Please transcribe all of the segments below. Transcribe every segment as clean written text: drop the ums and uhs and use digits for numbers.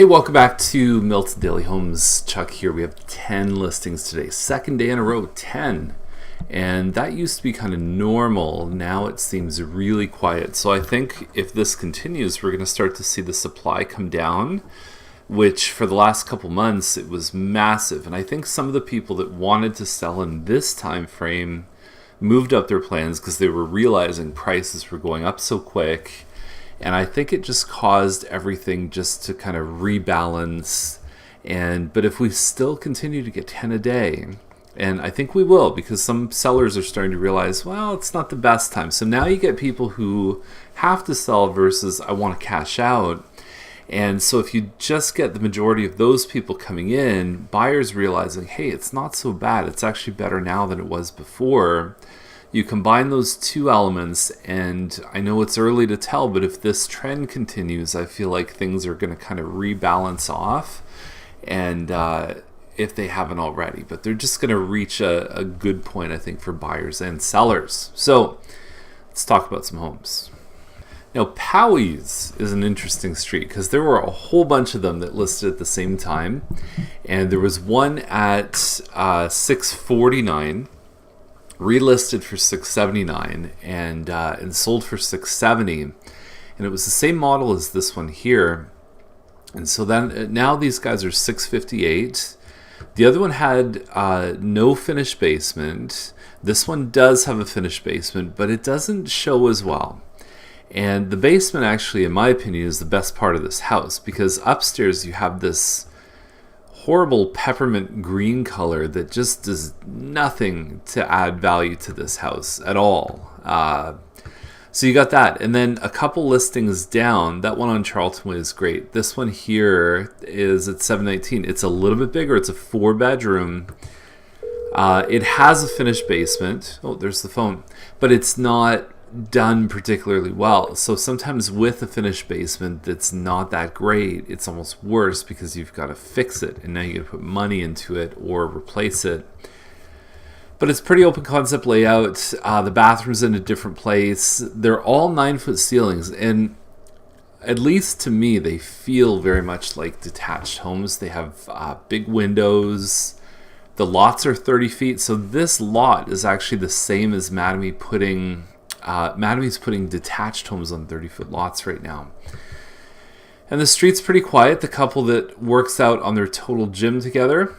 Hey, welcome back to Milton Daily Homes. Chuck here. We have 10 listings today. Second day in a row, 10. And that used to be kind of normal. Now it seems really quiet. So I think if this continues, we're going to start to see the supply come down, which for the last couple months, it was massive. And I think some of the people that wanted to sell in this time frame moved up their plans because they were realizing prices were going up so quick. And I think it just caused everything just to kind of rebalance. But if we still continue to get 10 a day, and I think we will, because some sellers are starting to realize, well, it's not the best time. So now you get people who have to sell versus I want to cash out. And so if you just get the majority of those people coming in, buyers realizing, hey, it's not so bad. It's actually better now than it was before. You combine those two elements, and I know it's early to tell, but if this trend continues, I feel like things are going to kind of rebalance off, and if they haven't already. But they're just going to reach a good point, I think, for buyers and sellers. So let's talk about some homes. Now, Powys is an interesting street because there were a whole bunch of them that listed at the same time, and there was one at $649. Relisted for $679 and sold for $670, and it was the same model as this one here. And so then now these guys are $658. The other one had no finished basement. This one does have a finished basement, but it doesn't show as well. And the basement actually, in my opinion, is the best part of this house because upstairs you have this horrible peppermint green color that just does nothing to add value to this house at all. So you got that. And then a couple listings down, that one on Charlton is great. This one here is at $719. It's a little bit bigger. It's a 4-bedroom. It has a finished basement. Oh, there's the phone. But it's not done particularly well. So sometimes with a finished basement that's not that great, it's almost worse because you've got to fix it and now you got to put money into it or replace it. But it's pretty open concept layout. The bathroom's in a different place. They're all 9-foot ceilings, and at least to me they feel very much like detached homes. They have big windows. The lots are 30 feet, so this lot is actually the same as Mattamy putting Mattamy's putting detached homes on 30-foot lots right now. And the street's pretty quiet. The couple that works out on their total gym together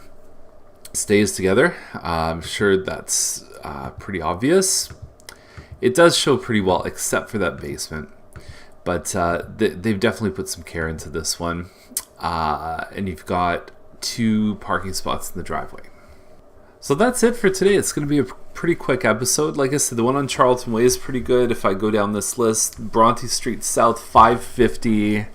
stays together. I'm sure that's pretty obvious. It does show pretty well, except for that basement. But they've definitely put some care into this one. And you've got 2 parking spots in the driveway. So that's it for today. It's going to be a pretty quick episode. Like I said, the one on Charlton Way is pretty good. If I go down this list, Bronte Street South 550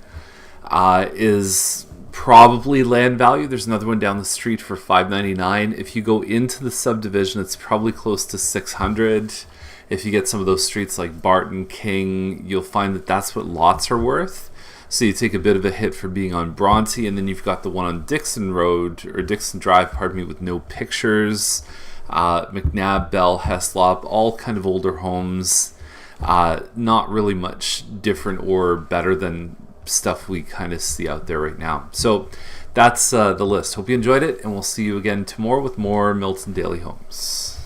is probably land value. There's another one down the street for $599. If you go into the subdivision, it's probably close to $600. If you get some of those streets like Barton, King, you'll find that that's what lots are worth. So you take a bit of a hit for being on Bronte, and then you've got the one on Dixon Road, or Dixon Drive, pardon me, with no pictures. McNabb, Bell, Heslop, all kind of older homes. Not really much different or better than stuff we kind of see out there right now. So that's the list. Hope you enjoyed it, and we'll see you again tomorrow with more Milton Daily Homes.